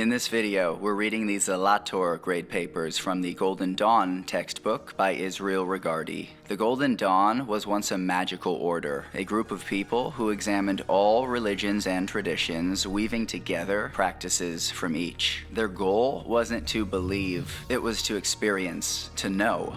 In this video, we're reading the Zelator Grade Papers from the Golden Dawn textbook by Israel Regardie. The Golden Dawn was once a magical order, a group of people who examined all religions and traditions, weaving together practices from each. Their goal wasn't to believe, it was to experience, to know.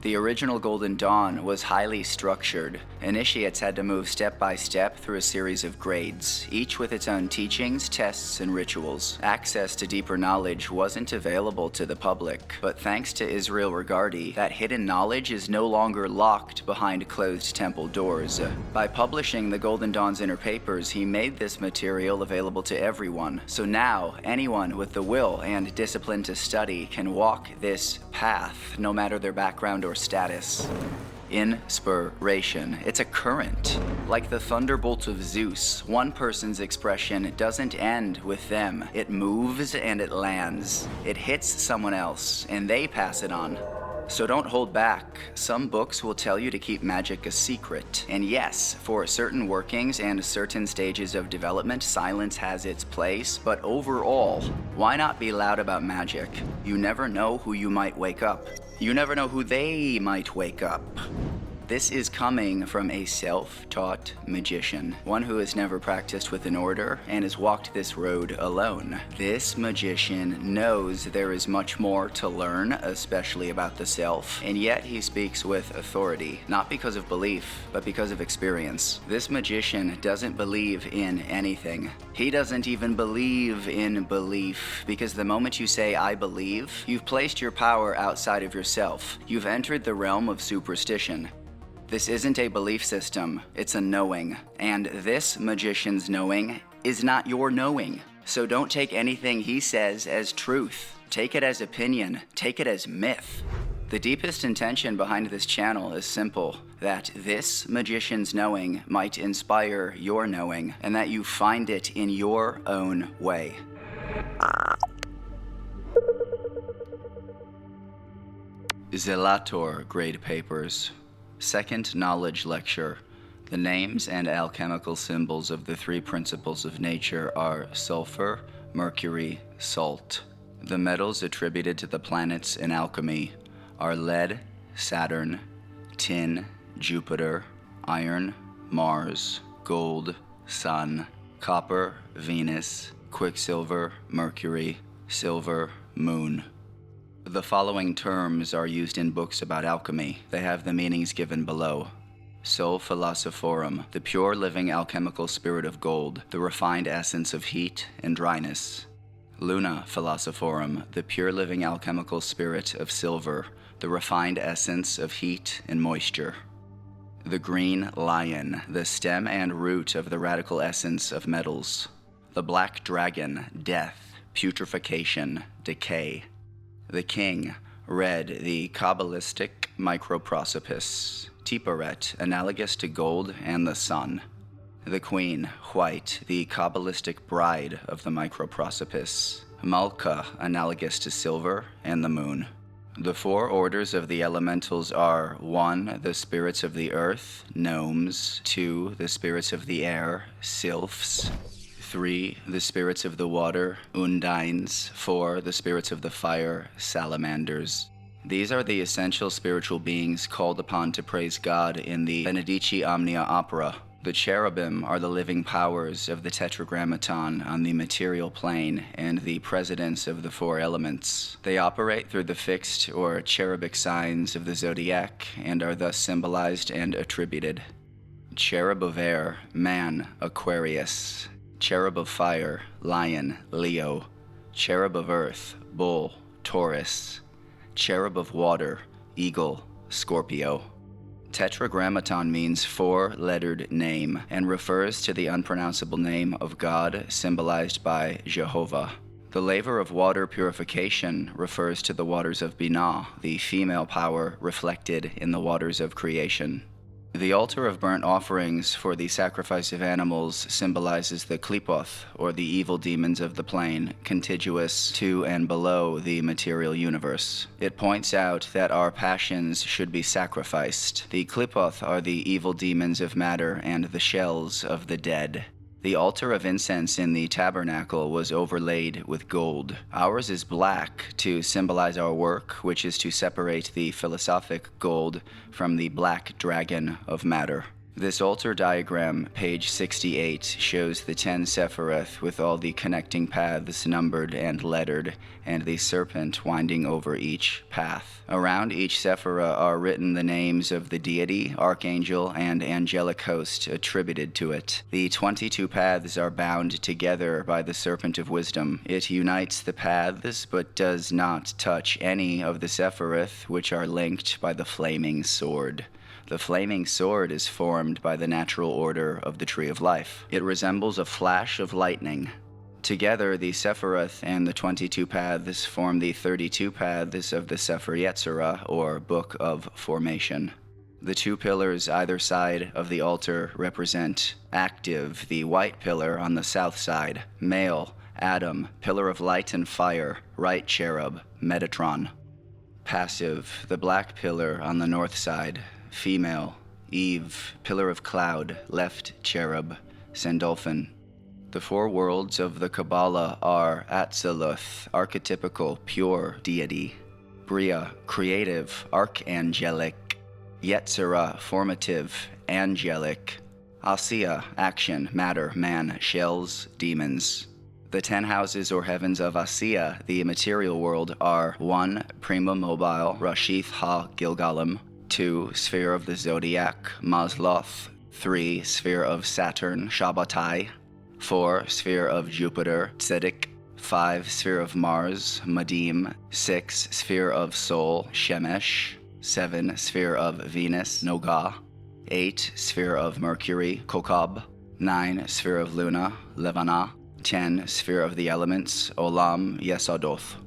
The original Golden Dawn was highly structured. Initiates had to move step by step through a series of grades, each with its own teachings, tests, and rituals. Access to deeper knowledge wasn't available to the public, but thanks to Israel Regardie, that hidden knowledge is no longer locked behind closed temple doors. By publishing the Golden Dawn's inner papers, he made this material available to everyone. So now, anyone with the will and discipline to study can walk this path, no matter their background or status. Inspiration. It's a current. Like the thunderbolt of Zeus, one person's expression doesn't end with them. It moves and it lands. It hits someone else, and they pass it on. So don't hold back. Some books will tell you to keep magic a secret. And yes, for certain workings and certain stages of development, silence has its place, but overall, why not be loud about magic? You never know who you might wake up. You never know who they might wake up. This is coming from a self-taught magician, one who has never practiced with an order and has walked this road alone. This magician knows there is much more to learn, especially about the self, and yet he speaks with authority, not because of belief, but because of experience. This magician doesn't believe in anything. He doesn't even believe in belief, because the moment you say, "I believe," you've placed your power outside of yourself. You've entered the realm of superstition. This isn't a belief system, it's a knowing. And this magician's knowing is not your knowing. So don't take anything he says as truth. Take it as opinion, take it as myth. The deepest intention behind this channel is simple, that this magician's knowing might inspire your knowing, and that you find it in your own way. Zelator Grade Papers. Second Knowledge Lecture. The names and alchemical symbols of the three principles of nature are sulfur, mercury, salt. The metals attributed to the planets in alchemy are lead, Saturn, tin, Jupiter, iron, Mars, gold, Sun, copper, Venus, quicksilver, Mercury, silver, Moon. The following terms are used in books about alchemy. They have the meanings given below. Sol philosophorum, the pure living alchemical spirit of gold, the refined essence of heat and dryness. Luna philosophorum, the pure living alchemical spirit of silver, the refined essence of heat and moisture. The green lion, the stem and root of the radical essence of metals. The black dragon, death, putrefaction, decay. The king, red, the Kabbalistic microprosopis. Tiperet, analogous to gold and the sun. The queen, white, the Kabbalistic bride of the microprosopis. Malka, analogous to silver and the moon. The four orders of the elementals are 1. The spirits of the earth, gnomes. 2. The spirits of the air, sylphs. 3. The spirits of the water, undines. 4. The spirits of the fire, salamanders. These are the essential spiritual beings called upon to praise God in the Benedici Omnia opera. The cherubim are the living powers of the tetragrammaton on the material plane and the presidents of the four elements. They operate through the fixed or cherubic signs of the zodiac and are thus symbolized and attributed. Cherub of air, man, Aquarius. Cherub of fire, lion, Leo. Cherub of earth, bull, Taurus. Cherub of water, eagle, Scorpio. Tetragrammaton means four-lettered name and refers to the unpronounceable name of God symbolized by Jehovah. The laver of water purification refers to the waters of Binah, the female power reflected in the waters of creation. The altar of burnt offerings for the sacrifice of animals symbolizes the Klipoth, or the evil demons of the plane, contiguous to and below the material universe. It points out that our passions should be sacrificed. The Klipoth are the evil demons of matter and the shells of the dead. The altar of incense in the tabernacle was overlaid with gold. Ours is black to symbolize our work, which is to separate the philosophic gold from the black dragon of matter. This altar diagram, page 68, shows the 10 Sephiroth with all the connecting paths numbered and lettered, and the serpent winding over each path. Around each Sephirah are written the names of the deity, archangel, and angelic host attributed to it. The 22 paths are bound together by the serpent of wisdom. It unites the paths, but does not touch any of the Sephiroth, which are linked by the flaming sword. The flaming sword is formed by the natural order of the Tree of Life. It resembles a flash of lightning. Together, the Sephiroth and the 22 paths form the 32 paths of the Sefer Yetzirah, or Book of Formation. The two pillars either side of the altar represent active, the white pillar on the south side, male, Adam, pillar of light and fire, right cherub, Metatron. Passive, the black pillar on the north side, female, Eve, pillar of cloud, left cherub, Sandalphon. The four worlds of the Kabbalah are Atziluth, archetypical, pure deity; Bria, creative, archangelic; Yetzirah, formative, angelic; Asiya, action, matter, man, shells, demons. The 10 houses or heavens of Asiya, the material world, are 1. Prima mobile, Rashith ha-Gilgalim; 2. Sphere of the Zodiac, Mazloth; 3. Sphere of Saturn, Shabbatai; 4. Sphere of Jupiter, Tzedek; 5. Sphere of Mars, Madim; 6. Sphere of Sol, Shemesh; 7. Sphere of Venus, Noga; 8. Sphere of Mercury, Kokab; 9. Sphere of Luna, Levana; 10. Sphere of the Elements, Olam Yesadoth.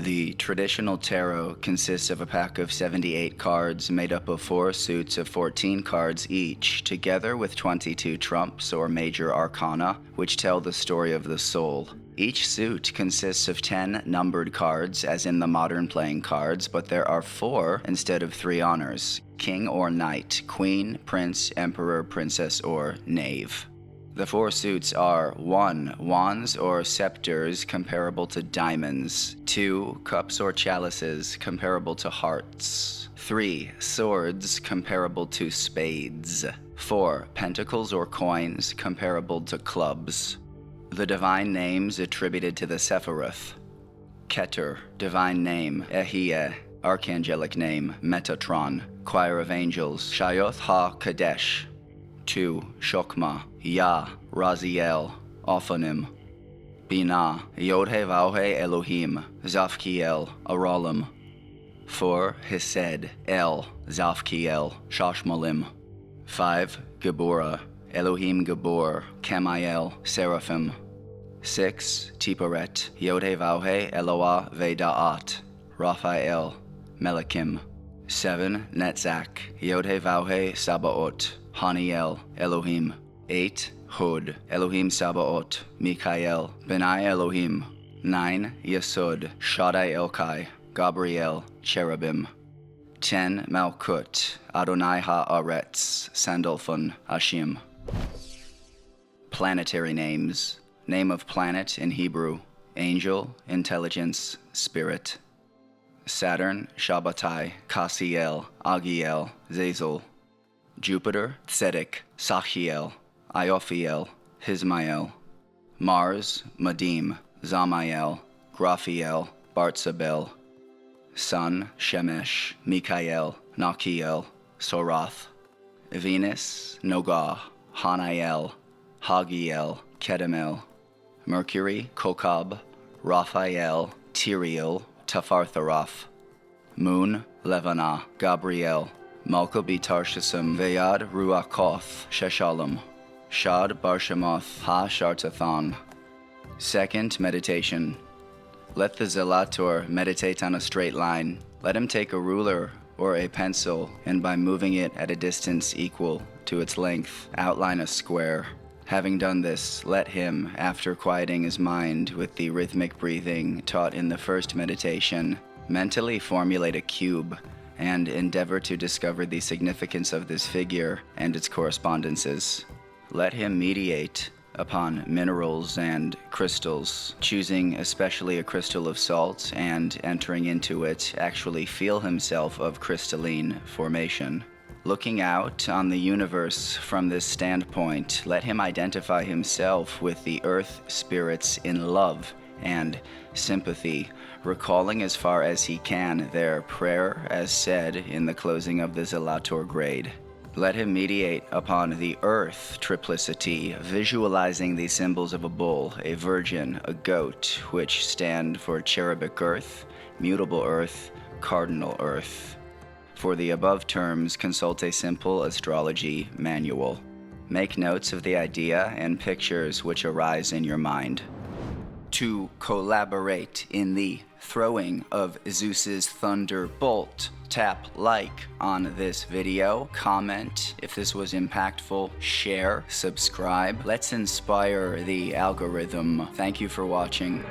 The traditional tarot consists of a pack of 78 cards made up of 4 suits of 14 cards each, together with 22 trumps or major arcana, which tell the story of the soul. Each suit consists of 10 numbered cards, as in the modern playing cards, but there are 4 instead of 3 honors: king or knight, queen, prince, emperor, princess, or knave. The 4 suits are: 1. Wands or scepters comparable to diamonds; 2. Cups or chalices comparable to hearts; 3. Swords comparable to spades; 4. Pentacles or coins comparable to clubs. The divine names attributed to the Sephiroth: Keter, divine name; Ehiyeh, archangelic name; Metatron, choir of angels; Shayoth ha-Kadesh; 2. Shokma, Yah, Raziel, Ophanim; Binah, Yod-He-Vav-He Elohim, Zafkiel, Aralim; 4. Hesed, El, Zafkiel, Shashmalim; 5. Geburah, Elohim Gabor, Kamael, Seraphim; 6. Tiperet, Yod-He-Vav-He Eloah Ve'Da'at, Raphael, Melakim; 7. Netzach, Yod-He-Vav-He Sabaoth, Haniel, Elohim; 8. Hod, Elohim Sabaoth, Mikael, Benai Elohim; 9. Yesod, Shaddai Elkai, Gabriel, Cherubim; 10. Malkut, Adonai Ha-Aretz, Sandalphon, Ashim. Planetary names. Name of planet in Hebrew: angel, intelligence, spirit. Saturn, Shabbatai, Cassiel, Agiel, Zazel. Jupiter, Tzedek, Sachiel, Iophiel, Hismael. Mars, Madim, Zamael, Graphiel, Bartzabel. Sun, Shemesh, Mikael, Nakiel, Sorath. Venus, Nogah, Hanael, Hagiel, Kedemel. Mercury, Kokab, Raphael, Tiriel, Tafartharoth. Moon, Levana, Gabriel, Malka B'Tarshisim, Veyad Ruakoth, Sheshalom. Shad Barshemoth, Ha-Shartathan. Second meditation. Let the Zelator meditate on a straight line. Let him take a ruler or a pencil, and by moving it at a distance equal to its length, outline a square. Having done this, let him, after quieting his mind with the rhythmic breathing taught in the first meditation, mentally formulate a cube and endeavor to discover the significance of this figure and its correspondences. Let him mediate upon minerals and crystals, choosing especially a crystal of salt and entering into it, actually feel himself of crystalline formation. Looking out on the universe from this standpoint, let him identify himself with the earth spirits in love and sympathy, recalling as far as he can their prayer as said in the closing of the Zelator Grade. Let him mediate upon the earth triplicity, visualizing the symbols of a bull, a virgin, a goat, which stand for cherubic earth, mutable earth, cardinal earth. For the above terms, consult a simple astrology manual. Make notes of the idea and pictures which arise in your mind. To collaborate in the throwing of Zeus's thunderbolt, tap like on this video, comment if this was impactful, share, subscribe. Let's inspire the algorithm. Thank you for watching.